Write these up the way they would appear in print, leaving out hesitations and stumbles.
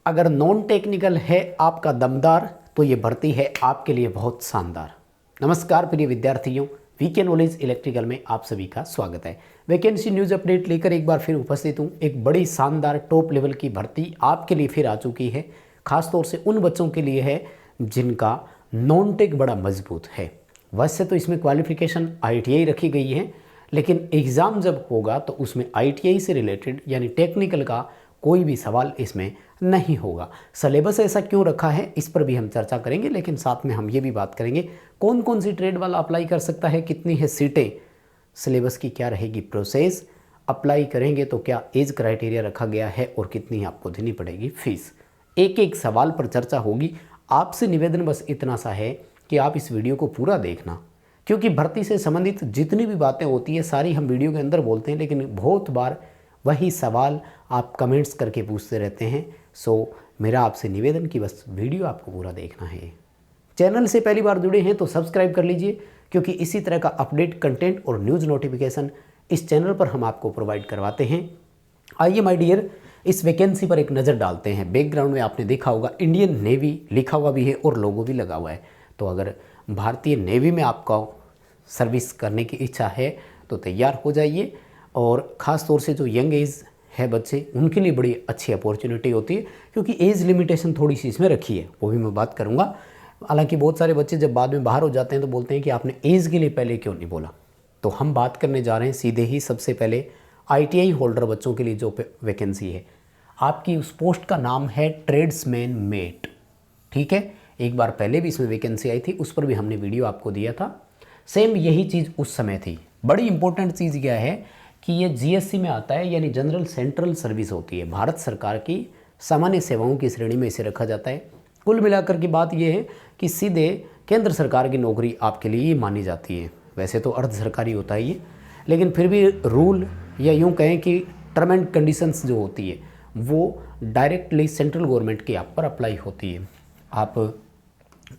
अगर non technical है आपका दमदार तो ये भर्ती है आपके लिए बहुत शानदार। नमस्कार प्रिय विद्यार्थियों, वीके नॉलेज इलेक्ट्रिकल में आप सभी का स्वागत है। वैकेंसी न्यूज़ अपडेट लेकर एक बार फिर उपस्थित हूँ। एक बड़ी शानदार टॉप लेवल की भर्ती आपके लिए फिर आ चुकी है। खासतौर से उन बच्चों के लिए है जिनका नॉन टेक बड़ा मजबूत है। वैसे तो इसमें क्वालिफिकेशन ITI रखी गई है, लेकिन एग्ज़ाम जब होगा तो उसमें ITI से रिलेटेड यानी टेक्निकल का कोई भी सवाल इसमें नहीं होगा। सिलेबस ऐसा क्यों रखा है इस पर भी हम चर्चा करेंगे, लेकिन साथ में हम ये भी बात करेंगे कौन कौन सी ट्रेड वाला अप्लाई कर सकता है, कितनी है सीटें, सिलेबस की क्या रहेगी प्रोसेस, अप्लाई करेंगे तो क्या एज क्राइटेरिया रखा गया है और कितनी आपको देनी पड़ेगी फीस। एक एक सवाल पर चर्चा होगी। आपसे निवेदन बस इतना सा है कि आप इस वीडियो को पूरा देखना, क्योंकि भर्ती से संबंधित जितनी भी बातें होती है सारी हम वीडियो के अंदर बोलते हैं, लेकिन बहुत बार वही सवाल आप कमेंट्स करके पूछते रहते हैं। सो मेरा आपसे निवेदन कि बस वीडियो आपको पूरा देखना है। चैनल से पहली बार जुड़े हैं तो सब्सक्राइब कर लीजिए, क्योंकि इसी तरह का अपडेट कंटेंट और न्यूज़ नोटिफिकेशन इस चैनल पर हम आपको प्रोवाइड करवाते हैं। आइए माय डियर, इस वैकेंसी पर एक नज़र डालते हैं। बैकग्राउंड में आपने देखा होगा इंडियन नेवी लिखा हुआ भी है और लोगो भी लगा हुआ है। तो अगर भारतीय नेवी में आपका सर्विस करने की इच्छा है तो तैयार हो जाइए। और ख़ास तौर से जो यंग एज है बच्चे, उनके लिए बड़ी अच्छी अपॉर्चुनिटी होती है, क्योंकि एज लिमिटेशन थोड़ी सी इसमें रखी है, वो भी मैं बात करूँगा। हालांकि बहुत सारे बच्चे जब बाद में बाहर हो जाते हैं तो बोलते हैं कि आपने एज के लिए पहले क्यों नहीं बोला। तो हम बात करने जा रहे हैं सीधे ही सबसे पहले ITI होल्डर बच्चों के लिए जो वैकेंसी है। आपकी उस पोस्ट का नाम है ट्रेड्समैन मेट। ठीक है, एक बार पहले भी इसमें वैकेंसी आई थी, उस पर भी हमने वीडियो आपको दिया था। सेम यही चीज़ उस समय थी। बड़ी इंपॉर्टेंट चीज़ क्या है कि ये GSC में आता है, यानी जनरल सेंट्रल सर्विस होती है। भारत सरकार की सामान्य सेवाओं की श्रेणी में इसे रखा जाता है। कुल मिलाकर की बात यह है कि सीधे केंद्र सरकार की नौकरी आपके लिए ये मानी जाती है। वैसे तो अर्ध सरकारी होता है ये, लेकिन फिर भी रूल या यूँ कहें कि टर्म एंड कंडीशंस जो होती है वो डायरेक्टली सेंट्रल गवर्नमेंट की आप पर अप्लाई होती है। आप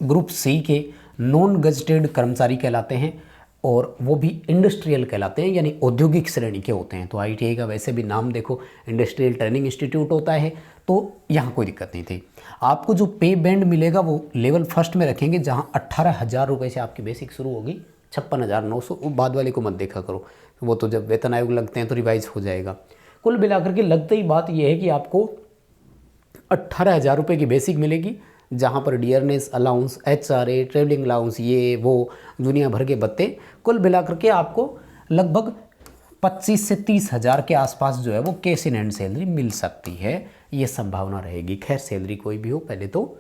ग्रुप C के नॉन गजटेड कर्मचारी कहलाते हैं, और वो भी इंडस्ट्रियल कहलाते हैं, यानी औद्योगिक श्रेणी के होते हैं। तो ITI का वैसे भी नाम देखो, इंडस्ट्रियल ट्रेनिंग इंस्टीट्यूट होता है, तो यहाँ कोई दिक्कत नहीं थी। आपको जो पे बैंड मिलेगा वो लेवल फर्स्ट में रखेंगे, जहाँ 18,000 रुपये से आपकी बेसिक शुरू होगी, 56,900। वो बाद वाले को मत देखा करो, वो तो जब वेतन आयोग लगते हैं तो रिवाइज हो जाएगा। कुल मिलाकर के लगते ही बात यह है कि आपको 18,000 रुपये की बेसिक मिलेगी, जहाँ पर dearness allowance, HRA, travelling allowance, ये वो दुनिया भर के बत्ते, कुल मिलाकर के आपको लगभग 25 से 30 हज़ार के आसपास जो है वो कैश इन हैंड सैलरी मिल सकती है। ये संभावना रहेगी। खैर, सैलरी कोई भी हो, पहले तो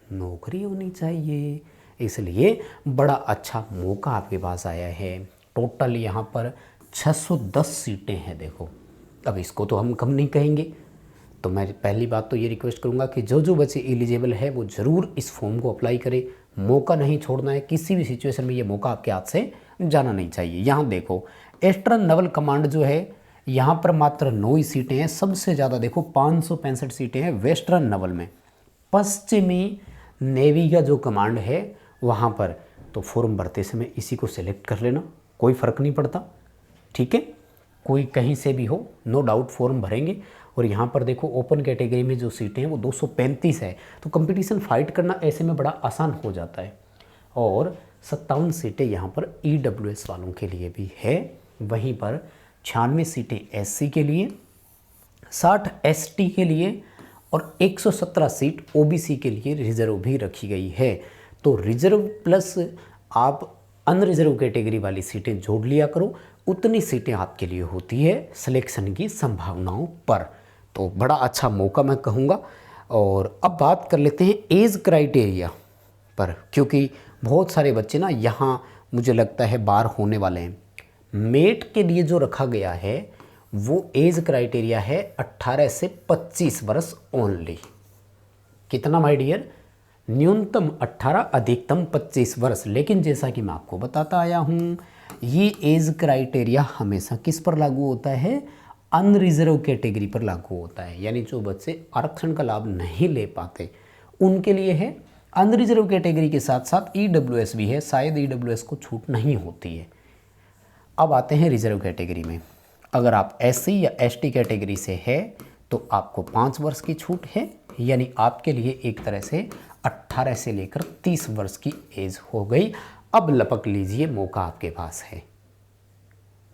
नौकरी होनी चाहिए, इसलिए बड़ा अच्छा मौका आपके पास आया है। टोटल यहाँ पर 610 सीटें हैं। देखो, अब इसको तो हम कम नहीं कहेंगे। तो मैं पहली बात तो ये रिक्वेस्ट करूंगा कि जो जो बच्चे एलिजिबल है वो ज़रूर इस फॉर्म को अप्लाई करें। मौका नहीं छोड़ना है, किसी भी सिचुएशन में ये मौका आपके हाथ से जाना नहीं चाहिए। यहाँ देखो, ईस्टर्न नवल कमांड जो है यहाँ पर मात्र 9 ही सीटें हैं। सबसे ज़्यादा देखो 565 सीटें हैं वेस्टर्न नवल में। पश्चिमी नेवी का जो कमांड है वहाँ पर तो फॉर्म भरते समय इसी को सिलेक्ट कर लेना, कोई फ़र्क नहीं पड़ता। ठीक है, कोई कहीं से भी हो, नो डाउट फॉर्म भरेंगे। और यहाँ पर देखो ओपन कैटेगरी में जो सीटें हैं वो 235 है, तो कंपटीशन फाइट करना ऐसे में बड़ा आसान हो जाता है। और 57 सीटें यहाँ पर EWS वालों के लिए भी है। वहीं पर 96 सीटें SC के लिए, 60 ST के लिए और 117 सीट OBC के लिए रिजर्व भी रखी गई है। तो रिजर्व प्लस आप अनरिजर्व कैटेगरी वाली सीटें जोड़ लिया करो, उतनी सीटें आपके लिए होती है सिलेक्शन की संभावनाओं पर। तो बड़ा अच्छा मौका मैं कहूँगा। और अब बात कर लेते हैं एज क्राइटेरिया पर, क्योंकि बहुत सारे बच्चे ना यहाँ मुझे लगता है बाहर होने वाले हैं। मेट के लिए जो रखा गया है वो एज क्राइटेरिया है 18 से 25 वर्ष ओनली। कितना माय डियर? न्यूनतम 18, अधिकतम 25 वर्ष। लेकिन जैसा कि मैं आपको बताता आया हूँ, ये एज क्राइटेरिया हमेशा किस पर लागू होता है? अनरिजर्व कैटेगरी पर लागू होता है, यानी जो बच्चे आरक्षण का लाभ नहीं ले पाते उनके लिए है। अनरिजर्व कैटेगरी के साथ साथ EWS भी है, शायद EWS को छूट नहीं होती है। अब आते हैं रिजर्व कैटेगरी में। अगर आप SC या ST कैटेगरी से है तो आपको 5 वर्ष की छूट है, यानी आपके लिए एक तरह से 18 से लेकर 30 वर्ष की एज हो गई। अब लपक लीजिए, मौका आपके पास है।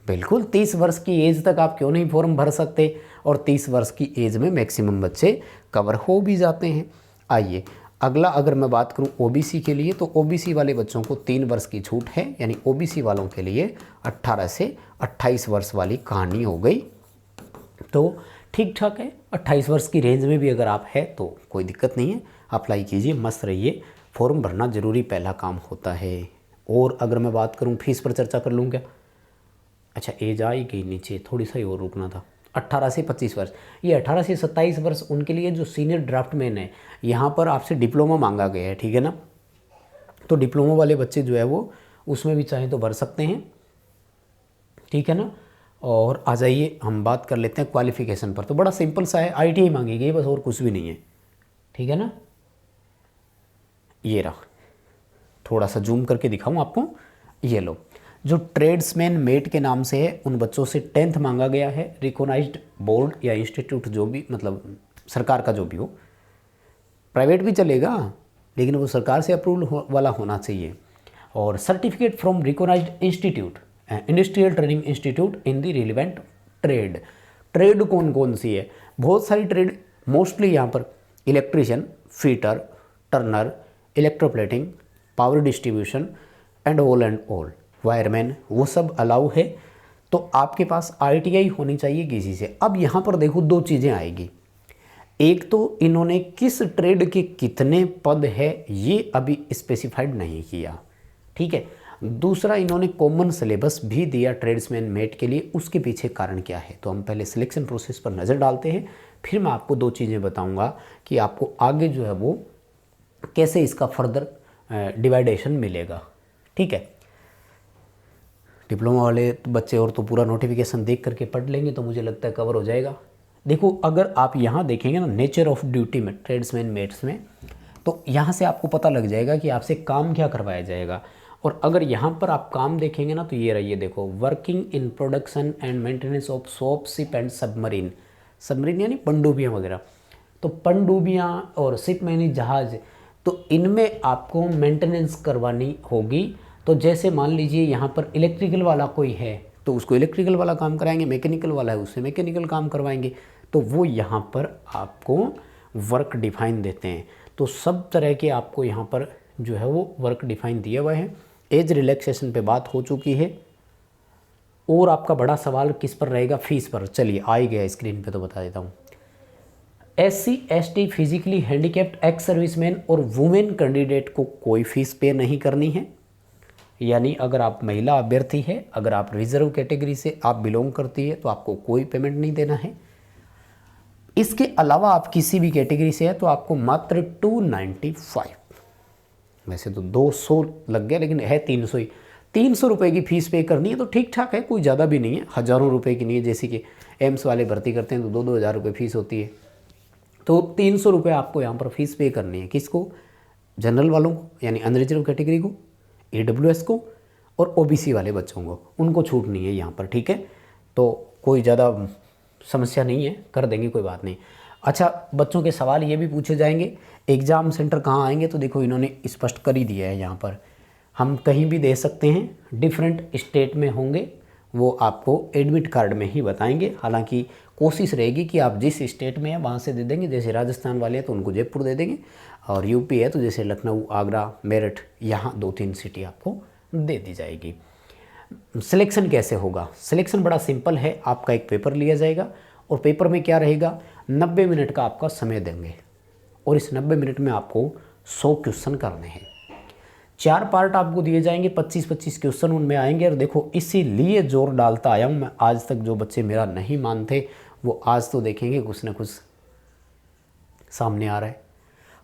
बिल्कुल 30 वर्ष की एज तक आप क्यों नहीं फॉर्म भर सकते, और 30 वर्ष की एज में मैक्सिमम बच्चे कवर हो भी जाते हैं। आइए अगला, अगर मैं बात करूं ओबीसी के लिए, तो ओबीसी वाले बच्चों को 3 वर्ष की छूट है, यानी ओबीसी वालों के लिए 18 से 28 वर्ष वाली कहानी हो गई। तो ठीक ठाक है, 28 वर्ष की रेंज में भी अगर आप है तो कोई दिक्कत नहीं है, अप्लाई कीजिए, मस्त रहिए। फॉर्म भरना जरूरी पहला काम होता है। और अगर मैं बात करूं फीस पर चर्चा कर लूँ क्या? अच्छा एज आई गई नीचे, थोड़ी सा ही और रुकना था। 18 से 25 वर्ष, ये 18 से 27 वर्ष उनके लिए जो सीनियर ड्राफ्टमैन है, यहाँ पर आपसे डिप्लोमा मांगा गया है, ठीक है ना। तो डिप्लोमा वाले बच्चे जो है वो उसमें भी चाहें तो भर सकते हैं, ठीक है ना। और आ जाइए हम बात कर लेते हैं क्वालिफिकेशन पर। तो बड़ा सिंपल सा है, आईटीआई मांगी गई बस, और कुछ भी नहीं है, ठीक है ना। ये रहा, थोड़ा सा जूम करके दिखाऊं आपको, ये लो, जो ट्रेड्समैन मेट के नाम से है उन बच्चों से 10th मांगा गया है। रिकॉग्नाइज्ड बोर्ड या इंस्टीट्यूट, जो भी मतलब सरकार का जो भी हो, प्राइवेट भी चलेगा लेकिन वो सरकार से अप्रूवल वाला होना चाहिए। और certificate from recognized institute, industrial training institute in the relevant trade. Trade कौन कौन सी है? बहुत सारी ट्रेड, मोस्टली यहाँ पर electrician, fitter, Turner, electroplating, power distribution and all wireman, वो सब अलाउ है। तो आपके पास आईटीआई होनी चाहिए किसी से। अब यहाँ पर देखो 2 चीज़ें आएगी, एक तो इन्होंने किस ट्रेड के कितने पद है ये अभी स्पेसिफाइड नहीं किया, ठीक है। दूसरा, इन्होंने कॉमन सिलेबस भी दिया ट्रेड्समैन मेट के लिए, उसके पीछे कारण क्या है। तो हम पहले सिलेक्शन प्रोसेस पर नज़र डालते हैं, फिर मैं आपको 2 चीज़ें बताऊंगा कि आपको आगे जो है वो कैसे इसका फर्दर डिवाइडेशन मिलेगा, ठीक है। डिप्लोमा वाले बच्चे और तो पूरा नोटिफिकेशन देख करके पढ़ लेंगे तो मुझे लगता है कवर हो जाएगा। देखो अगर आप यहाँ देखेंगे ना नेचर ऑफ ड्यूटी में, ट्रेड्समैन मेट्स में, तो यहाँ से आपको पता लग जाएगा कि आपसे काम क्या करवाया जाएगा। और अगर यहाँ पर आप काम देखेंगे ना तो ये रहिए, देखो, working in production and maintenance of soap, ship and submarine. Submarine यानी पनडुब्बियाँ वगैरह, तो पनडुब्बियाँ और शिप यानी जहाज़, तो इनमें आपको मेंटेनेंस करवानी होगी। तो जैसे मान लीजिए यहाँ पर इलेक्ट्रिकल वाला कोई है तो उसको इलेक्ट्रिकल वाला काम कराएंगे, मैकेनिकल वाला है उससे मैकेनिकल काम करवाएंगे। तो वो यहाँ पर आपको वर्क डिफाइन देते हैं। तो सब तरह के आपको यहाँ पर जो है वो वर्क डिफाइन दिया हुआ है। एज रिलैक्सेशन पे बात हो चुकी है। और आपका बड़ा सवाल किस पर रहेगा? फीस पर। चलिए आ ही गया स्क्रीन पे तो बता देता हूँ। SC ST physically handicapped ex serviceman और वुमेन कैंडिडेट को कोई फीस पे नहीं करनी है। यानी अगर आप महिला अभ्यर्थी है, अगर आप रिजर्व कैटेगरी से आप बिलोंग करती है तो आपको कोई पेमेंट नहीं देना है। इसके अलावा आप किसी भी कैटेगरी से है तो आपको मात्र 295, वैसे तो 200 लग गया लेकिन है 300 ही, 300 रुपये की फ़ीस पे करनी है। तो ठीक ठाक है, कोई ज़्यादा भी नहीं है, हज़ारों रुपए की नहीं है। जैसे कि एम्स वाले भर्ती करते हैं तो 2-2 हज़ार रुपये फ़ीस होती है। तो 300 रुपये आपको यहाँ पर फीस पे करनी है। किसको? जनरल वालों को, यानी अनरिजर्व कैटेगरी को, AWS को, और OBC वाले बच्चों को, उनको छूट नहीं है यहाँ पर, ठीक है। तो कोई ज़्यादा समस्या नहीं है, कर देंगे, कोई बात नहीं। अच्छा, बच्चों के सवाल ये भी पूछे जाएंगे, एग्ज़ाम सेंटर कहाँ आएंगे? तो देखो इन्होंने स्पष्ट कर ही दिया है यहाँ पर, हम कहीं भी दे सकते हैं, डिफरेंट स्टेट में होंगे, वो आपको एडमिट कार्ड में ही बताएंगे। हालांकि कोशिश रहेगी कि आप जिस स्टेट में हैं वहाँ से दे देंगे। जैसे राजस्थान वाले हैं तो उनको जयपुर दे देंगे, और यूपी है तो जैसे लखनऊ, आगरा, मेरठ, यहाँ 2-3 सिटी आपको दे दी जाएगी। सिलेक्शन कैसे होगा? सिलेक्शन बड़ा सिंपल है, आपका एक पेपर लिया जाएगा और पेपर में क्या रहेगा, 90 मिनट का आपका समय देंगे और इस 90 मिनट में आपको 100 क्वेश्चन करने हैं। 4 पार्ट आपको दिए जाएंगे, 25-25 क्वेश्चन उनमें आएंगे। और देखो इसीलिए जोर डालता आया हूँ मैं, आज तक जो बच्चे मेरा नहीं मानते वो आज तो देखेंगे कुछ ना कुछ सामने आ रहा है।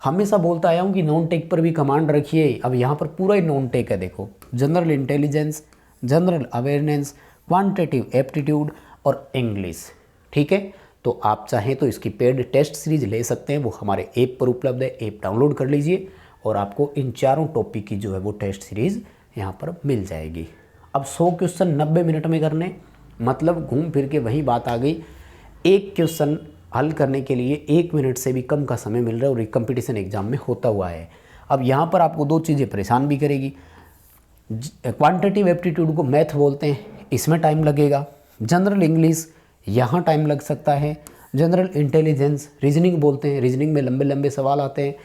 हमेशा बोलता आया हूँ कि नॉन टेक पर भी कमांड रखिए। अब यहाँ पर पूरा ही नॉन टेक है, देखो, general intelligence, general awareness, quantitative aptitude और इंग्लिश, ठीक है। तो आप चाहें तो इसकी पेड टेस्ट सीरीज ले सकते हैं, वो हमारे ऐप पर उपलब्ध है, ऐप डाउनलोड कर लीजिए और आपको इन चारों टॉपिक की जो है वो टेस्ट सीरीज़ यहाँ पर मिल जाएगी। अब 100 क्वेश्चन 90 मिनट में करने, मतलब घूम फिर के वही बात आ गई, एक क्वेश्चन हल करने के लिए 1 मिनट से भी कम का समय मिल रहा है और ये कंपटीशन एग्जाम में होता हुआ है। अब यहाँ पर आपको 2 चीज़ें परेशान भी करेगी। क्वांटिटेटिव एप्टीट्यूड को मैथ बोलते हैं, इसमें टाइम लगेगा। जनरल इंग्लिश यहाँ टाइम लग सकता है। जनरल इंटेलिजेंस रीजनिंग बोलते हैं, रीजनिंग में लंबे लंबे सवाल आते हैं।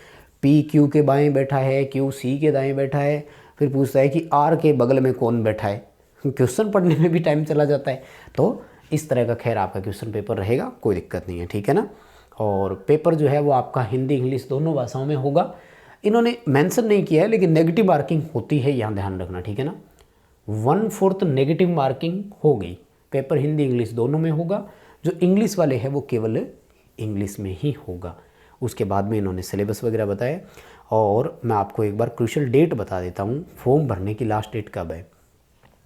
पी क्यू के बाएं बैठा है, क्यू सी के दाएं बैठा है, फिर पूछता है कि आर के बगल में कौन बैठा है। क्वेश्चन पढ़ने में भी टाइम चला जाता है। तो इस तरह का खैर आपका क्वेश्चन पेपर रहेगा, कोई दिक्कत नहीं है, ठीक है ना। और पेपर जो है वो आपका हिंदी इंग्लिश दोनों भाषाओं में होगा। इन्होंने मेंशन नहीं किया है लेकिन नेगेटिव मार्किंग होती है, यहाँ ध्यान रखना, ठीक है ना। 1/4 नेगेटिव मार्किंग होगी। पेपर हिंदी इंग्लिश दोनों में होगा। जो इंग्लिश वाले हैं वो केवल इंग्लिश में ही होगा। उसके बाद में इन्होंने सिलेबस वगैरह बताया। और मैं आपको एक बार क्रूशियल डेट बता देता हूँ, फॉर्म भरने की लास्ट डेट कब है।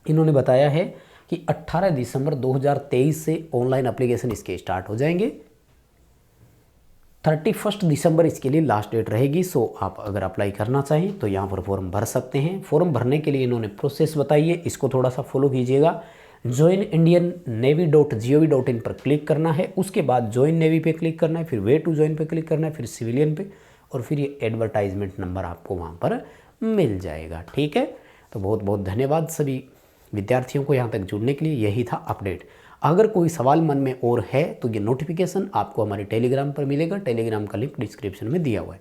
इन्होंने बताया है कि 18 दिसंबर 2023 से ऑनलाइन एप्लीकेशन इसके स्टार्ट हो जाएंगे। 31 दिसंबर इसके लिए लास्ट डेट रहेगी। सो आप अगर अप्लाई करना चाहें तो यहाँ पर फॉर्म भर सकते हैं। फॉर्म भरने के लिए इन्होंने प्रोसेस बताई है, इसको थोड़ा सा फॉलो कीजिएगा। joinindiannavy.gov.in पर क्लिक करना है, उसके बाद ज्वाइन नेवी पे क्लिक करना है, फिर वे टू ज्वाइन पे क्लिक करना है, फिर सिविलियन पे, और फिर ये एडवर्टाइजमेंट नंबर आपको वहाँ पर मिल जाएगा, ठीक है। तो बहुत बहुत धन्यवाद सभी विद्यार्थियों को यहाँ तक जुड़ने के लिए। यही था अपडेट। अगर कोई सवाल मन में और है तो ये नोटिफिकेशन आपको हमारे टेलीग्राम पर मिलेगा। टेलीग्राम का लिंक डिस्क्रिप्शन में दिया हुआ है।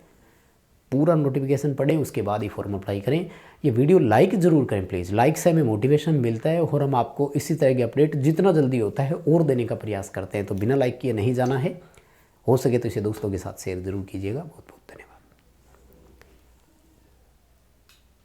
पूरा नोटिफिकेशन पढ़ें, उसके बाद ही फॉर्म अप्लाई करें। ये वीडियो लाइक ज़रूर करें प्लीज़, लाइक से हमें मोटिवेशन मिलता है और हम आपको इसी तरह के अपडेट जितना जल्दी होता है और देने का प्रयास करते हैं। तो बिना लाइक किए नहीं जाना है। हो सके तो इसे दोस्तों के साथ शेयर ज़रूर कीजिएगा। बहुत